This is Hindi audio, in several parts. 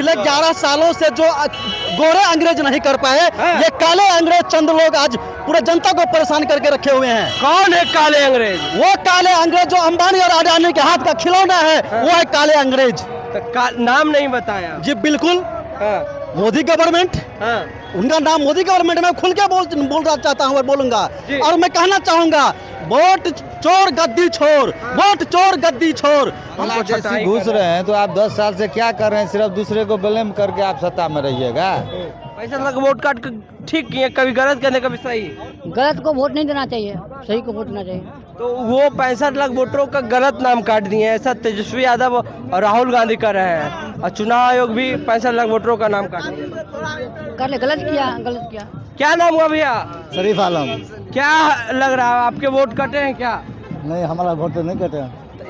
पिछले 11 सालों से जो गोरे अंग्रेज नहीं कर पाए, ये काले अंग्रेज चंद लोग आज पूरे जनता को परेशान करके रखे हुए हैं। कौन है काले अंग्रेज? वो काले अंग्रेज जो अंबानी और अडानी के हाथ का खिलौना है, वो है काले अंग्रेज। तो नाम नहीं बताया। जी बिल्कुल, मोदी गवर्नमेंट, उनका नाम मोदी गवर्नमेंट। मैं खुल के बोलना चाहता हूँ और बोलूंगा, और मैं कहना चाहूंगा, वोट चोर गद्दी छोड़, वोट चोर गद्दी छोड़। हमको जैसे घुस रहे हैं तो आप 10 साल से क्या कर रहे हैं? सिर्फ दूसरे को ब्लेम करके आप सत्ता में रहिएगा। पैसा लग वोट काट के ठीक किए, कभी गलत करने कभी सही। गलत को वोट नहीं देना चाहिए, सही को वोट देना चाहिए। तो वो 65 लाख वोटरों का गलत नाम काट दिए हैं, ऐसा तेजस्वी यादव और राहुल गांधी कर रहे हैं, और चुनाव आयोग भी 65 लाख वोटरों का नाम काट दिया। कर ले, गलत किया। क्या नाम हुआ भैया? शरीफ आलम। क्या लग रहा है, आपके वोट कटे हैं क्या? नहीं, हमारा वोट तो नहीं कटे।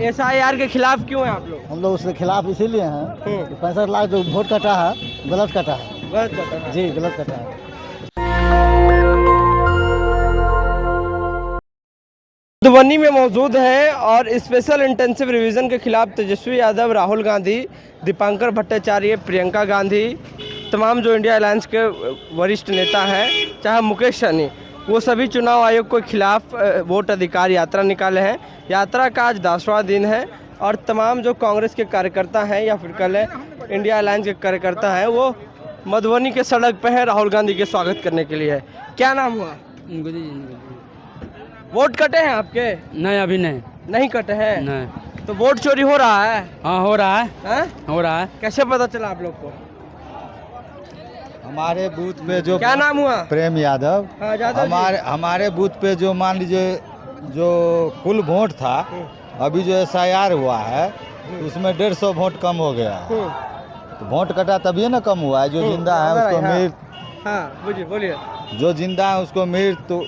SIR के खिलाफ क्यों है आप लोग? हम लोग उसके खिलाफ इसीलिए हैं, 65 लाख जो वोट कटा है गलत कटा है। गलत कटा है। जी गलत कटा है। मधुबनी में मौजूद हैं और स्पेशल इंटेंसिव रिवीजन के खिलाफ तेजस्वी यादव, राहुल गांधी, दीपांकर भट्टाचार्य, प्रियंका गांधी, तमाम जो इंडिया अलायंस के वरिष्ठ नेता हैं, चाहे मुकेश सहनी, वो सभी चुनाव आयोग के खिलाफ वोट अधिकार यात्रा निकाले हैं। यात्रा का आज 10वां दिन है और तमाम जो कांग्रेस के कार्यकर्ता हैं या फिर कल इंडिया अलायंस के कार्यकर्ता हैं, वो मधुबनी के सड़क पे हैं राहुल गांधी के स्वागत करने के लिए। क्या नाम हुआ? वोट कटे हैं आपके? नहीं, अभी नहीं कटे हैं। नहीं। तो वोट चोरी हो रहा है? हाँ, हो रहा है। हो रहा है। कैसे पता चला आप लोग को? हमारे बूथ पे जो क्या नाम हुआ? प्रेम यादव। हाँ, यादव जी। हमारे बूथ पे जो मान लीजिए जो कुल वोट था, अभी जो SIR हुआ है उसमें 150 वोट कम हो गया है। तो वोट कटा तभी ना कम हुआ है। जो जिंदा है उसको मृत, हाँ बोलिए, जो जिंदा है उसको मृत तो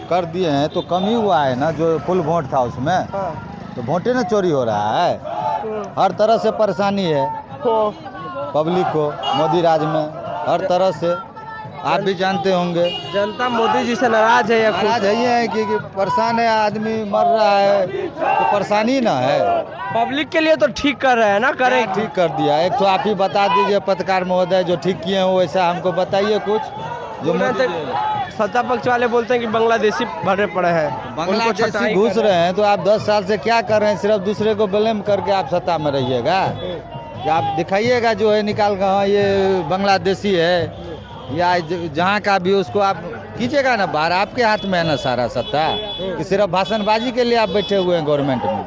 कर दिए हैं, तो कम ही हुआ है ना। जो फुल वोट था उसमें तो वोटे ना चोरी हो रहा है। हर तरह से परेशानी है पब्लिक को मोदी राज में, हर तरह से। आप भी जानते होंगे जनता मोदी जी से नाराज है या नाराज है कि परेशान है, आदमी मर रहा है तो परेशानी ना है। पब्लिक के लिए तो ठीक कर रहे हैं ना, करें ठीक कर दिया। एक तो आप ही बता दीजिए पत्रकार महोदय, जो ठीक किए हैं वैसा हमको बताइए कुछ। जो सत्ता पक्ष वाले बोलते हैं कि बांग्लादेशी भरे पड़े हैं, बांग्लादेशी घुस रहे हैं, तो आप 10 साल से क्या कर रहे हैं? सिर्फ दूसरे को ब्लेम करके आप सत्ता में रहिएगा। आप दिखाइएगा जो है निकाल कर, हाँ ये बांग्लादेशी है या जहाँ का भी, उसको आप कीजिएगा ना बाहर। आपके हाथ में है ना सारा सत्ता, कि सिर्फ भाषणबाजी के लिए आप बैठे हुए हैं गवर्नमेंट में।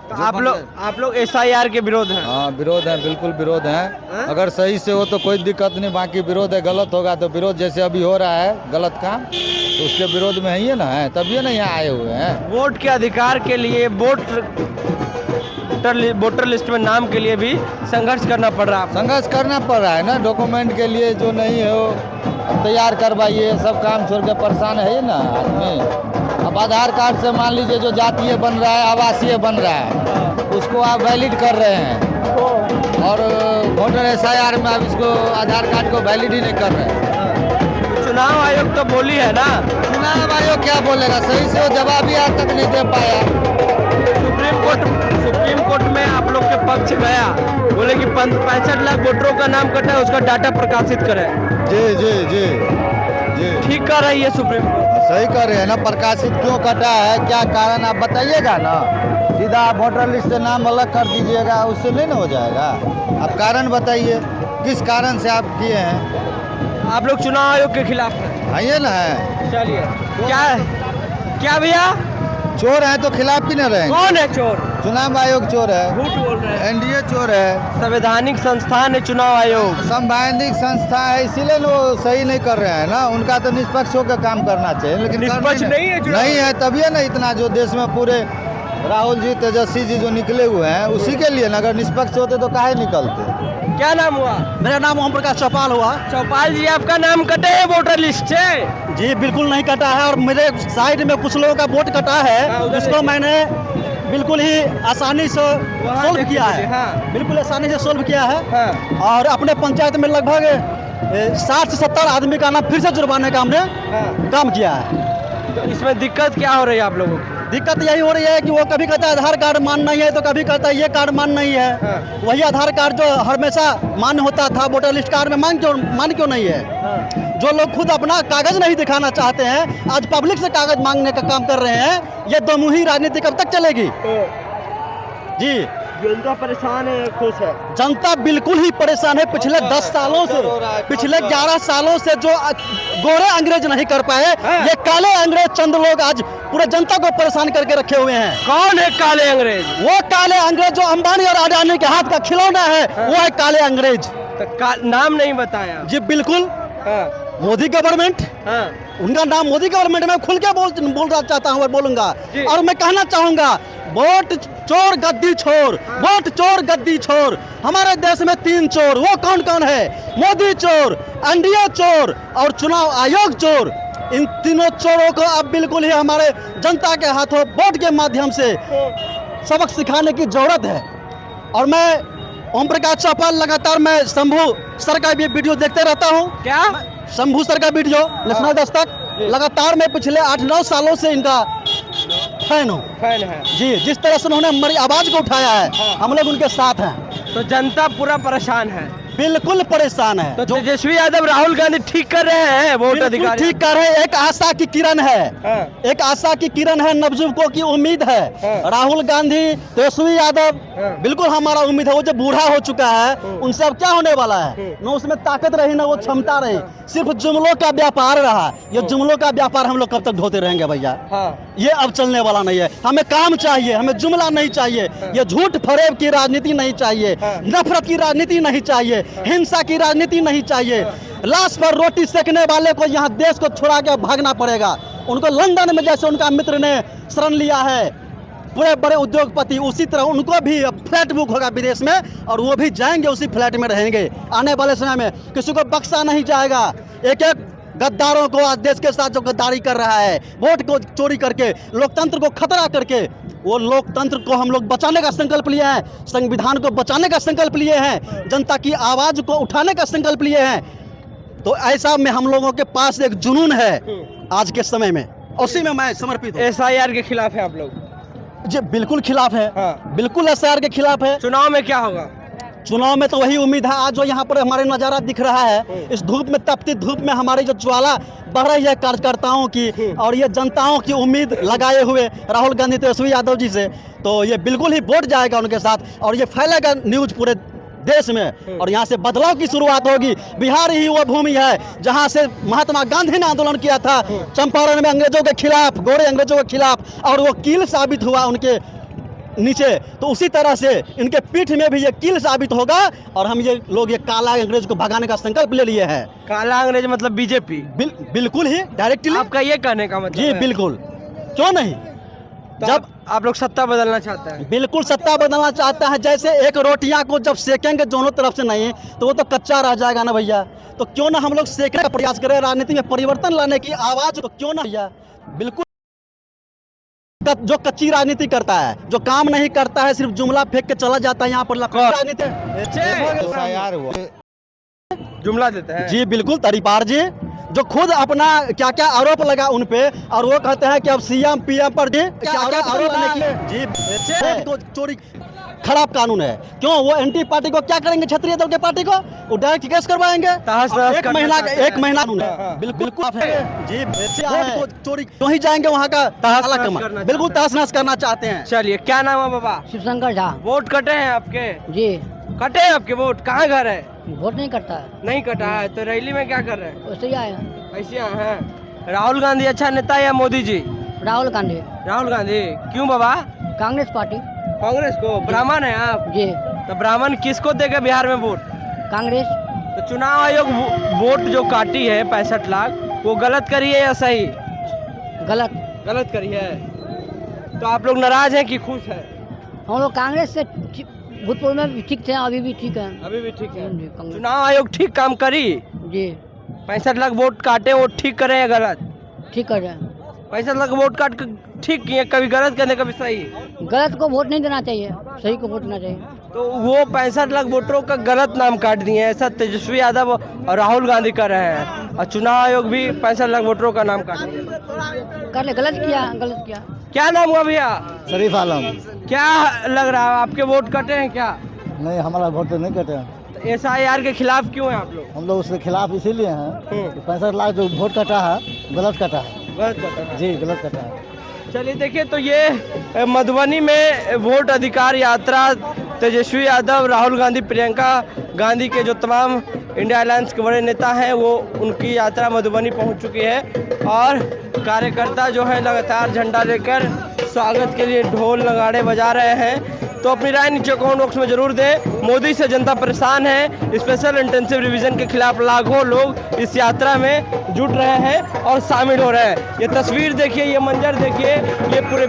तो आप लोग SIR के विरोध हैं? हाँ विरोध है, बिल्कुल विरोध है। अगर सही से हो तो कोई दिक्कत नहीं, बाकी विरोध है। गलत होगा तो विरोध, जैसे अभी हो रहा है गलत काम, तो उसके विरोध में है ना, है तभी ना यहाँ आए हुए हैं। वोट के अधिकार के लिए, वोटर लिस्ट में नाम के लिए भी संघर्ष करना पड़ रहा है। संघर्ष करना पड़ रहा है ना, डॉक्यूमेंट के लिए जो नहीं है वो तैयार करवाइए। सब काम छोड़ के परेशान है ना आदमी। अब आधार कार्ड से मान लीजिए जो जातीय बन रहा है, आवासीय बन रहा है, उसको आप वैलिड कर रहे हैं, और वोटर SIR में आप इसको आधार कार्ड को वैलिड ही नहीं कर रहे हैं। चुनाव आयोग तो बोली है ना। चुनाव आयोग क्या बोलेगा? सही से वो जवाब ही आज तक नहीं दे पाया। सुप्रीम कोर्ट में आप लोग के पक्ष गया, बोले कि 65 लाख वोटरों का नाम कटा है, उसका डाटा प्रकाशित करें। जी जी जी जी, ठीक कर रही है सुप्रीम कोर्ट। सही कर रहे हैं ना। प्रकाशित क्यों कटा है, क्या कारण आप बताइएगा ना। सीधा आप वोटर लिस्ट से नाम अलग कर दीजिएगा, उससे नहीं ना हो जाएगा। आप कारण बताइए, किस कारण से आप किए हैं? आप लोग चुनाव आयोग के खिलाफ हैं? आइए ना है। चलिए, क्या भैया चोर है तो खिलाफ ही न रहे। कौन है चोर? चुनाव आयोग चोर है। झूठ बोल रहे हैं। NDA चोर है। संवैधानिक संस्थान है चुनाव आयोग। संवैधानिक संस्था है, इसीलिए वो सही नहीं कर रहे हैं ना। उनका तो निष्पक्ष होकर काम करना चाहिए, लेकिन निष्पक्ष नहीं है। नहीं है तभी ना इतना जो देश में पूरे राहुल जी, तेजस्वी जी जो निकले हुए हैं, उसी के लिए ना। अगर निष्पक्ष होते तो काहे निकलते। क्या नाम हुआ? मेरा नाम ओम प्रकाश चौपाल हुआ। चौपाल जी, आपका नाम कटे है वोटर लिस्ट से? जी बिल्कुल नहीं कटा है, और मेरे साइड में कुछ लोगों का वोट कटा है, जिसको मैंने बिल्कुल ही आसानी से सोल्व किया है। बिल्कुल आसानी से सोल्व किया है। और अपने पंचायत में लगभग 60 से 70 आदमी का नाम फिर से जुर्माने का हमने काम किया है। तो इसमें दिक्कत क्या हो रही है आप लोगों की? दिक्कत यही हो रही है कि वो कभी कहता है आधार कार्ड मान्य नहीं है, तो कभी कहता है ये कार्ड मान्य नहीं है। हाँ। वही आधार कार्ड जो हमेशा मान्य होता था वोटर लिस्ट कार्ड में मान क्यों नहीं है? हाँ। जो लोग खुद अपना कागज नहीं दिखाना चाहते हैं, आज पब्लिक से कागज मांगने का काम कर रहे हैं, ये दोमुही राजनीति कब तक चलेगी? जी, जनता परेशान है, खुश है? जनता बिल्कुल ही परेशान है। पिछले 10 सालों से, पिछले 11 सालों से जो गोरे अंग्रेज नहीं कर पाए, ये काले अंग्रेज चंद लोग आज पूरे जनता को परेशान करके रखे हुए हैं। कौन है काले अंग्रेज? वो काले अंग्रेज जो अंबानी और अडानी के हाथ का खिलौना है, वो है काले अंग्रेज। तो नाम नहीं बताया। जी बिल्कुल, हाँ। मोदी गवर्नमेंट, हाँ। उनका नाम मोदी गवर्नमेंट में खुल के बोलना चाहता हूँ और बोलूंगा। जी। और मैं कहना चाहूंगा, वोट चोर गद्दी छोर, वोट चोर गद्दी छोर। हमारे देश में 3 चोर, वो कौन कौन है? मोदी चोर, एनडीए चोर और चुनाव आयोग चोर। इन तीनों चोरों को अब बिल्कुल ही हमारे जनता के हाथों वोट के माध्यम से सबक सिखाने की जरूरत है। और मैं ओम प्रकाश चौपाल, लगातार मैं शंभू सर का भी वीडियो देखते रहता हूँ। क्या? शंभू सर का वीडियो, नेशनल दस्तक, लगातार मैं पिछले 8-9 सालों से इनका फैन हूँ। फैन है जी, जिस तरह से उन्होंने हमारी आवाज को उठाया है, हम लोग उनके साथ हैं। तो जनता पूरा परेशान है, बिल्कुल परेशान है। तो तेजस्वी यादव राहुल गांधी ठीक कर रहे हैं वोट बिल्कुल अधिकारी? ठीक कर रहे हैं। एक आशा की किरण है, हाँ। एक आशा की किरण है, नवयुवकों की उम्मीद है। हाँ। राहुल गांधी, तेजस्वी यादव, हाँ। बिल्कुल हमारा उम्मीद है। वो जो बूढ़ा हो चुका है, उनसे अब क्या होने वाला है? हाँ। न उसमें ताकत रही, न वो क्षमता रही, सिर्फ जुमलों का व्यापार रहा। ये जुमलों का व्यापार हम लोग कब तक ढोते रहेंगे भैया? हाँ। ये अब चलने वाला नहीं है। हमें काम चाहिए, हमें जुमला नहीं चाहिए। ये झूठ फरेब की राजनीति नहीं चाहिए, हाँ। नफरत की राजनीति नहीं चाहिए, हिंसा की राजनीति नहीं चाहिए। लाश पर रोटी सेकने वाले को यहाँ देश को छोड़ा के भागना पड़ेगा। उनको लंदन में जैसे उनका मित्र ने शरण लिया है, बड़े बड़े उद्योगपति, उसी तरह उनको भी अब फ्लैट बुक होगा विदेश में, और वो भी जाएंगे, उसी फ्लैट में रहेंगे। आने वाले समय में किसी को बख्शा नहीं जाएगा। एक एक गद्दारों को आज देश के साथ जो गद्दारी कर रहा है, वोट को चोरी करके, लोकतंत्र को खतरा करके, वो लोकतंत्र को हम लोग बचाने का संकल्प लिए हैं, संविधान को बचाने का संकल्प लिए हैं, जनता की आवाज को उठाने का संकल्प लिए हैं। तो ऐसा में हम लोगों के पास एक जुनून है आज के समय में, उसी में मैं समर्पित हूँ। SIR के खिलाफ है आप लोग? जी बिल्कुल खिलाफ है। हाँ। बिल्कुल SIR के खिलाफ है। चुनाव में क्या होगा? चुनाव में तो वही उम्मीद है। आज जो यहाँ पर हमारे नज़ारा दिख रहा है, इस धूप में, तपती धूप में हमारी जो ज्वाला बढ़ रही है कार्यकर्ताओं की और ये जनताओं की उम्मीद लगाए हुए राहुल गांधी, तेजस्वी यादव जी से, तो ये बिल्कुल ही वोट जाएगा उनके साथ और ये फैलेगा न्यूज पूरे देश में। और यहाँ से बदलाव की शुरुआत होगी। बिहार ही वो भूमि है जहाँ से महात्मा गांधी ने आंदोलन किया था चंपारण में अंग्रेजों के खिलाफ, गोरे अंग्रेजों के खिलाफ, और वो कील साबित हुआ उनके नीचे। तो उसी तरह से इनके पीठ में भी ये कील साबित होगा और हम ये लोग ये काला अंग्रेज को भगाने का संकल्प ले लिए हैं। काला अंग्रेज मतलब बीजेपी? बिल्कुल ही डायरेक्टली। आपका ये कहने का मतलब जी है? बिल्कुल, क्यों नहीं। तो जब आप लोग सत्ता बदलना चाहते हैं? बिल्कुल सत्ता बदलना चाहता है। जैसे एक रोटियां को जब सेकेंगे दोनों तरफ से नहीं तो वो तो कच्चा रह जाएगा ना भैया। तो क्यों ना हम लोग सेकने का प्रयास करें, राजनीति में परिवर्तन लाने की आवाज, तो क्यों ना भैया। बिल्कुल जो कच्ची राजनीति करता है, जो काम नहीं करता है, सिर्फ जुमला फेंक के चला जाता है, यहाँ पर राजनीति SIR हुआ। जुमला देते हैं? जी बिल्कुल, तरीपार जी जो खुद अपना क्या क्या आरोप लगा उन पे, और वो कहते हैं कि अब CM PM पर जी क्या क्या आरोप लगे। जी तो चोरी खराब कानून है। क्यों? वो एंटी पार्टी को क्या करेंगे, क्षत्रिय दल के पार्टी को वो डायरेक्ट केस करवाएंगे। एक महीना कानून है। बिल्कुल जी, तो चोरी क्यों ही जाएंगे वहाँ का तहस, बिल्कुल तहस नहस करना चाहते हैं। चलिए, क्या नाम है बाबा? शिवशंकर झा। वोट कटे हैं आपके? जी। कटे हैं आपके वोट? कहाँ घर है? वोट नहीं करता है। नहीं कटा है तो रैली में क्या कर रहे हैं? वैसे ही आए हैं। ऐसे आए हैं। राहुल गांधी अच्छा नेता या मोदी जी? राहुल गांधी। राहुल गांधी क्यों बाबा? कांग्रेस पार्टी। कांग्रेस को? ब्राह्मण है आप? जी। तो ब्राह्मण किसको देगा बिहार में वोट? कांग्रेस। तो चुनाव आयोग वोट जो काटी है 65 लाख, वो गलत करी है या सही? गलत। गलत करी है। तो आप लोग नाराज हैं कि खुश हैं? हम लोग कांग्रेस से भूतपूर्व में भी ठीक थे, अभी भी ठीक है। अभी भी ठीक है। जी, कांग्रेस। चुनाव आयोग ठीक काम करी? जी। 65 लाख वोट काटे, वो ठीक करे या गलत? ठीक कर रहे हैं। 65 लाख वोट काट के ठीक किए, कभी गलत करने कभी सही? गलत को वोट नहीं देना चाहिए, सही को वोट देना चाहिए। तो वो 65 लाख वोटरों का गलत नाम काट दिए हैं, ऐसा तेजस्वी यादव और राहुल गांधी कर रहे हैं, और चुनाव आयोग भी 65 लाख वोटरों का नाम काट दिया। कर ले, गलत किया। क्या नाम हुआ भैया? शरीफ आलम। क्या लग रहा है, आपके वोट कटे हैं क्या? नहीं, हमारा वोट तो नहीं कटे। SIR के खिलाफ क्यों हैं आप लोग? हम लोग उसके खिलाफ इसीलिए हैं 65 लाख जो वोट कटा है गलत कटा है। गलत कटा है। जी, गलत कटा है। चलिए देखिए, तो ये मधुबनी में वोट अधिकार यात्रा तेजस्वी यादव, राहुल गांधी, प्रियंका गांधी के जो तमाम इंडिया अलायंस के बड़े नेता हैं वो उनकी यात्रा मधुबनी पहुंच चुकी है, और कार्यकर्ता जो है लगातार झंडा लेकर स्वागत के लिए ढोल नगाड़े बजा रहे हैं। तो अपनी राय नीचे कमेंट बॉक्स में जरूर दें। मोदी से जनता परेशान है। स्पेशल इंटेंसिव रिवीजन के खिलाफ लाखों लोग इस यात्रा में जुट रहे हैं और शामिल हो रहे हैं। ये तस्वीर देखिए, ये मंजर देखिए, ये पूरे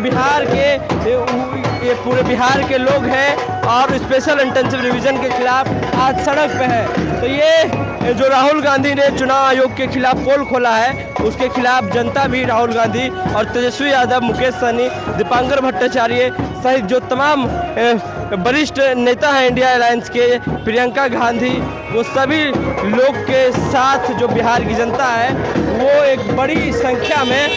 बिहार के लोग हैं और स्पेशल इंटेंसिव रिवीजन के खिलाफ आज सड़क पे हैं। तो ये जो राहुल गांधी ने चुनाव आयोग के खिलाफ पोल खोला है, उसके खिलाफ जनता भी राहुल गांधी और तेजस्वी यादव, मुकेश सहनी, दीपांकर भट्टाचार्य सहित जो तमाम वरिष्ठ नेता हैं इंडिया अलायंस के, प्रियंका गांधी, वो सभी लोग के साथ जो बिहार की जनता है वो एक बड़ी संख्या में।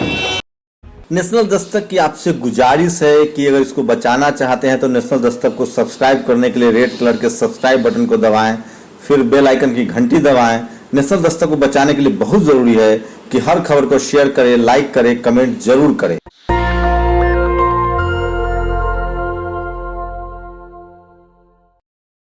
नेशनल दस्तक की आपसे गुजारिश है कि अगर इसको बचाना चाहते हैं तो नेशनल दस्तक को सब्सक्राइब करने के लिए रेड कलर के सब्सक्राइब बटन को दबाएं, फिर बेल आइकन की घंटी दबाएं। नेशनल दस्तक को बचाने के लिए बहुत जरूरी है कि हर खबर को शेयर करें, लाइक करें, कमेंट जरूर करें।